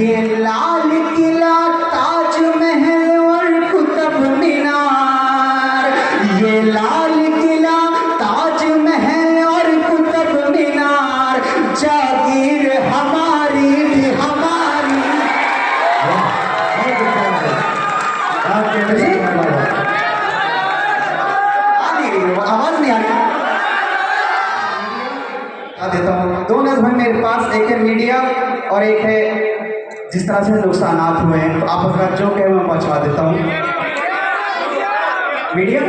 ये लाल किला, ताजमहल और कुतुब मीनार, ये लाल किला, ताजमहल और कुतुब मीनार, जागीर हमारी भी हमारी। आवाज नहीं आ रही, देता हूँ। दो नज़्म है मेरे पास, एक है मीडिया और एक है जिस तरह से नुकसानात हुए हैं, तो आप अगर जो कहे मैं पहुँचा देता हूँ। मीडिया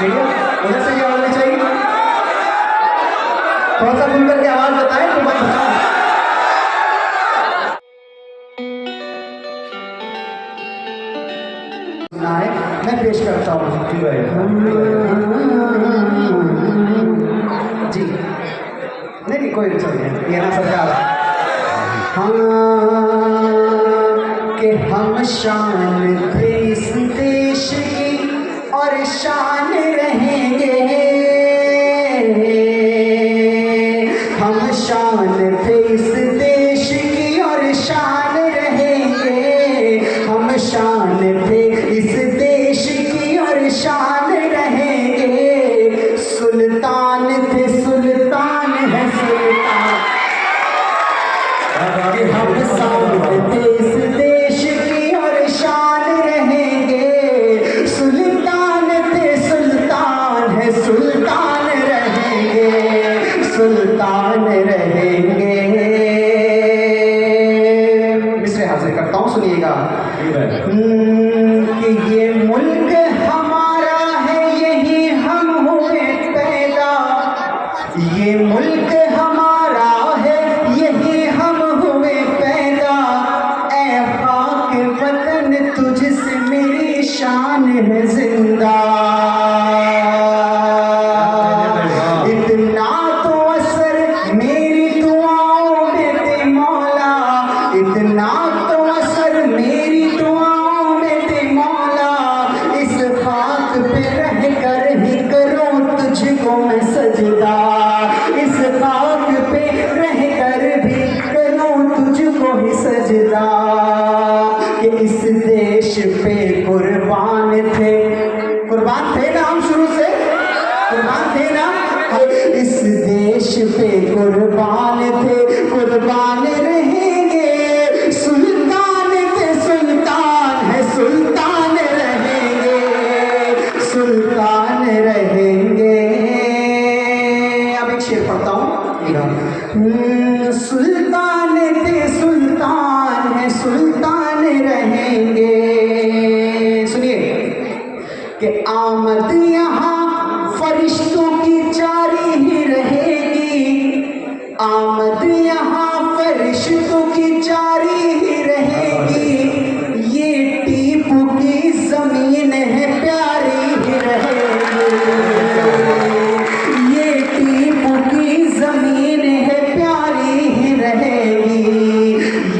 मीडिया उधर से क्या होना चाहिए, थोड़ा सा सुन करके आवाज बताएं तो मैं बताऊँ। मैं पेश करता हूँ जी। नहीं कोई नहीं, ये ना सरकार। हाँ कि हम शान थे इस देश की और शान रहेंगे, हम शान थे इस देश की और शान रहेंगे, हम शान थे इस देश की और शान रहेंगे, सुल्तान थे सुल्तान है सुल्तान, हम शान थे इस देश की और शान रहेंगे, सुल्तान थे सुल्तान है सुल्तान रहेंगे, सुल्तान रहेंगे। मिसरे हाजिर करता हूँ, सुनिएगा। कि ये मुल्क हमारा है यही हम हुए पैदा, ये मुल्क हमारा है यही हम हुए पैदा, ऐ खाक वतन तुझसे मेरी शान है जिंदा, इतना तो असर मेरी दुआओं में दे मौला, इतना तो असर मेरी दुआओं में दे मौला, इस खाक पे रह कर ही करूं तुझको मैं सजदा, इस खाक पे रह कर भी करूं तुझको ही सजदा, कि इस देश पे कुर्बान थे ना हम शुरू से कुर्बान थे ना, इस देश पे कुर्बान थे कुर्बान रहेंगे, सुल्तान थे सुल्तान है सुल्तान रहेंगे, सुल्तान रहेंगे। अब एक शेर पढ़ता हूँ। सुल्तान थे सुल्तान है सुल्तान रहेंगे। सुनिए कि आमद यहाँ फरिश्तों की जारी ही रहेगी, आमद यहाँ फरिश्तों की जारी ही रहेगी, ये टीपू की जमीन है प्यारी ही रहेगी, ये टीपू की जमीन है प्यारी ही रहेगी,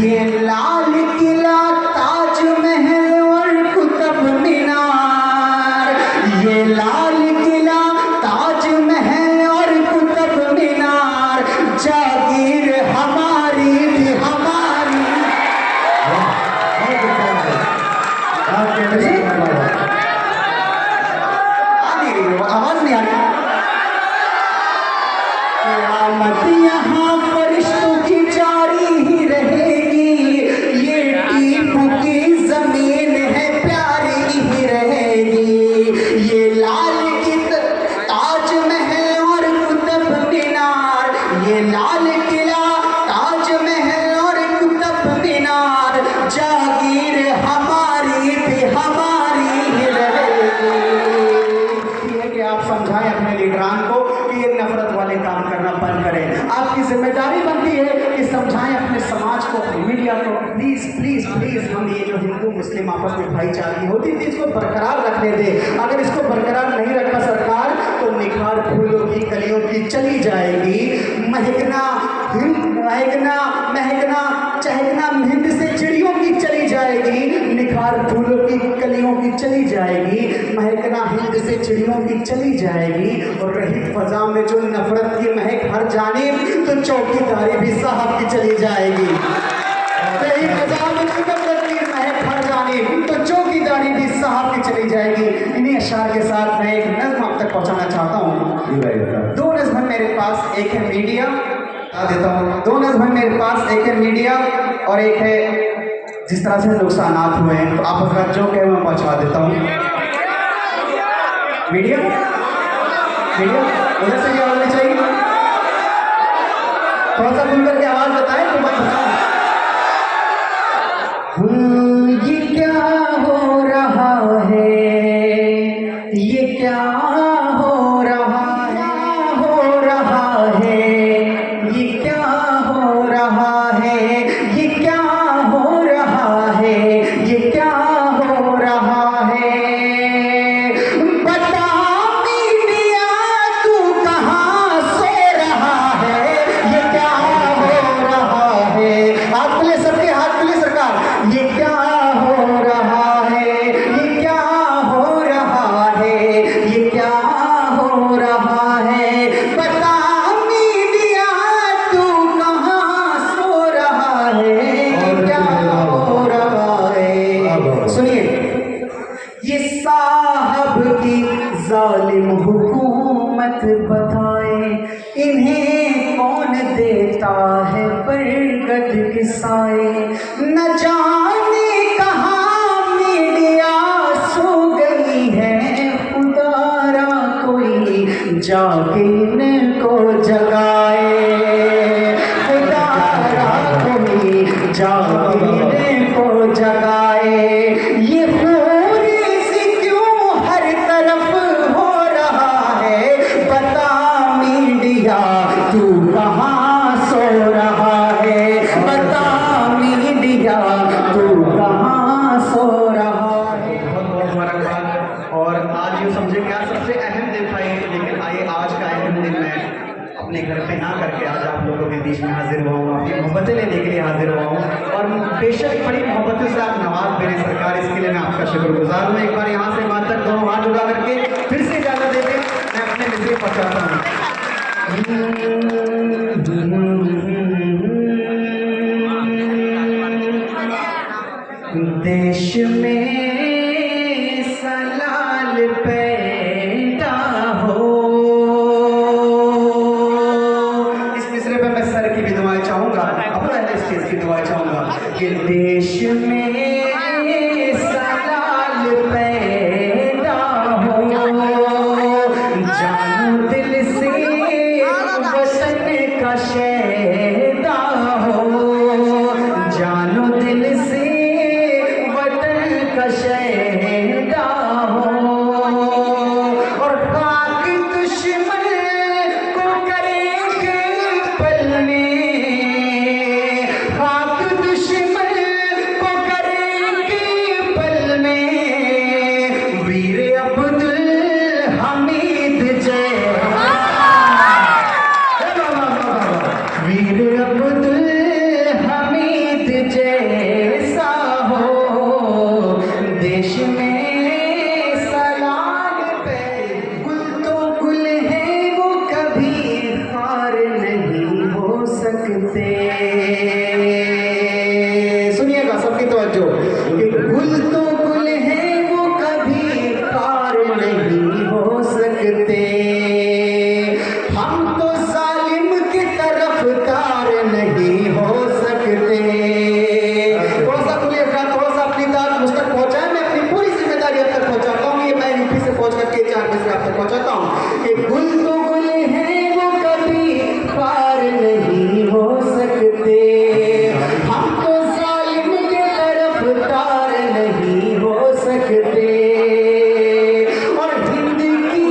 ये लाल किला ताजमहल और कुतुब मीनार, ये लाल किला ताजमहल और कुतुब मीनार, जागीर हमारी भी हमारी। आवाज नहीं आ रही। क़यामत यहाँ फरिश्तों की जारी ही रहेगी, ये टीपू की जमीन है प्यारी ही रहेगी, ये लाल ताजमहल और कुतुब मीनार, ये लाल किला ताजमहल और कुतुब मीनार, जागीर हमारी भी हमारी ही रहेगी। है कि आप समझाएं अपने लीडरान को कि ये नफरत वाले काम करना बंद करें। आपकी जिम्मेदारी बनती है कि समझाएं अपने समाज को, अपनी मीडिया को। प्लीज प्लीज प्लीज हम ये जो हिंदू मुस्लिम आपस में भाईचारगी होती थी इसको बरकरार रखने दें। अगर इसको बरकरार नहीं रखा सरकार तो निखार फूलों की कलियों की चली जाएगी, महकना महकना महकना चहकना हिंद से चिड़ियों की चली जाएगी, निखार फूलों की कलियों की चली जाएगी, महकना हिंद से चिड़ियों की चली जाएगी, और रही फजा में जो नफरत की महक हर जानिब तो चौकीदारी भी साहब की चली जाएगी। चौकीदारी भी साहब की चली जाएगी। इन्हीं अशार के साथ मैं एक नज़्म आप तक पहुंचाना चाहता हूँ। दो नज़्म मेरे पास, एक है मीडिया, बता देता हूँ, दो नज़्म मेरे पास, एक है मीडिया और एक है जिस तरह से नुकसानात हुए हैं। तो आप उसका जो कहे मैं पहुंचा देता हूँ। मीडिया मीडिया उधर से क्या आवाज चाहिए, थोड़ा सा खुल करके आवाज बताएं तो मैं बताऊं। ये क्या हो रहा है, ये क्या हो रहा है, हो रहा है, ये क्या हो रहा है, ये क्या हो रहा है, ये क्या हो रहा है। बता मीडिया तू कहाँ सो रहा है, ये क्या हो रहा है। हाथ खुले सबके, हाथ खुले सरकार। ये क्या हो रहा है, ये क्या हो रहा है, ये क्या हो रहा है। बता मीडिया तू कहाँ सो रहा है, क्या हो रहा है। सुनिए, ये साहब की जालिम हुकूमत बताए, इन्हें कौन देता है बरगद के साए। न जाने कहाँ मीडिया सो गई है, खुदारा कोई जाके इनको जगाए, खुदारा कोई जाके इनको जगाए। ये खून से क्यों हर तरफ हो रहा है, बता मीडिया तू कहाँ सो रहा है, बता मीडिया तू कहाँ सो रहा है। बहुत बहुत मुबारकबाद। और आज यूँ समझे क्या सबसे अहम दिन था ये, लेकिन आइए आज का अहम दिन मैं अपने घर पे ना करके आज आप लोगों के बीच में हाजिर हुआ हूँ, आपकी मोहब्बतें लेने के लिए हाजिर हुआ हूँ। और बेशक बड़ी मोहब्बतों से आप नवाज मेरे सरकार, इसके लिए मैं आपका शुक्रगुजार हूँ। एक बार यहाँ से वहाँ तक दोनों हाथ उठा करके फिर से इजाजत देते मैं अपने मिसरे पहुँचाता हूँ। देश में सलाल पैदा हो, इस मिसरे पे मैं सर की भी दुआएं चाहूंगा, अपना स्टेज की दुआएं चाहूंगा कि देश में सलाल पैदा हो, जानो दिल से वतन का शहदा हो, जानो दिल से वतन का शहदा हो। और खाक दुश्मन को करेंगे पल में, खाक दुश्मन को करेंगे पल में, वीर अब्दुल हमीद जैसा, वीर अब्दुल हमीद जैसा हो, देश में सलाल पे। गुल तो गुल है वो कभी हार नहीं हो सकते। सुनिएगा सबकी तवज्जो, कि गुल तो गुल है वो कभी हार नहीं हो सकते। हम तो जालिम की तरफदार नहीं हो सकते। थोड़ा सा खुले थोड़ा सा अपनी बात मुझ तक पहुंचाए, मैं अपनी पूरी जिम्मेदारी अब तक पहुंचाता हूँ। ये मैं यूपी से पहुंच करके 4 बजे आप तक पहुंचाता हूँ कि गुल तो गुल है वो कभी पार नहीं हो सकते। हम तो जालिम के तरफदार नहीं हो सकते। और हिंद की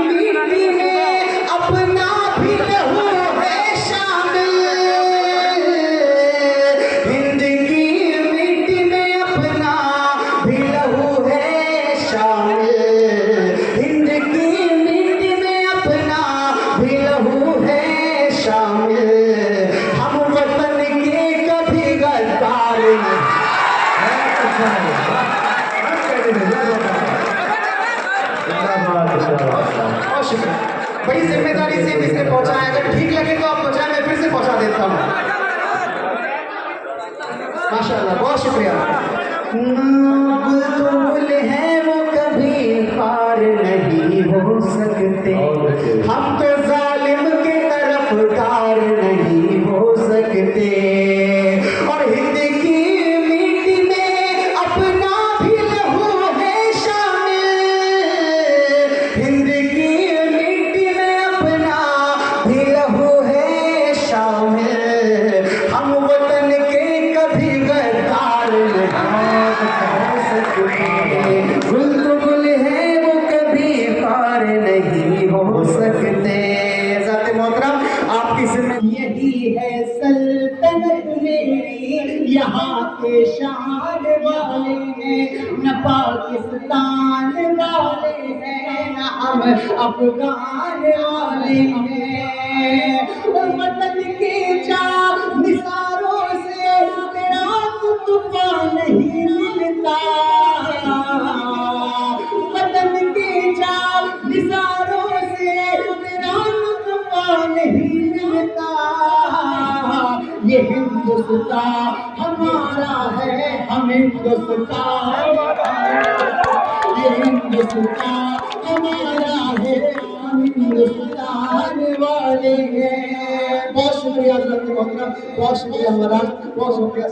मिट्टी में अपना भी लहू है शामिल, हिंद की मिट्टी में अपना भी लहू है शामिल, हिंद की मिट्टी में अपना भी लहू है शामिल। हम वतन के कभी गद्दार नहीं। बहुत शुक्रिया, बड़ी जिम्मेदारी से इसने पहुंचाया। अगर ठीक लगे तो आप पहुंचाए, मैं फिर से पहुंचा देता हूँ। माशाल्लाह, बहुत शुक्रिया। बुलबुल है वो कभी पार नहीं हो सकते, हम तो जालिम के तरफदार नहीं हो सकते। और हिंद की मिट्टी में अपना भी लहू है शामिल, हिंद की मिट्टी में अपना भी लहू है शामिल, हम वतन के कभी गद्दार नहीं हो सकते। बुलबुल है वो कभी पार नहीं हो सकते। ज़ाते मोहतरम, आपकी जिम्मेदारी यही है सल्तनत मेरी, यहाँ के शान वाले हैं न पाकिस्तान वाले हैं न हम अफगान वाले हैं। वतन के चार निसारों से तेरा तूफान नहीं मिलता, वतन के चार निसारों से तेरा तूफान नहीं मिलता। ये हिंदुस्तान हमारा है, हम हिंदुस्तान, ये हिंदुस्तान हमारा है, हम हिंदुस्तान वाले हैं। बहुत शुक्रिया हज़रत मोहतरम, बहुत शुक्रिया महाराज, बहुत शुक्रिया।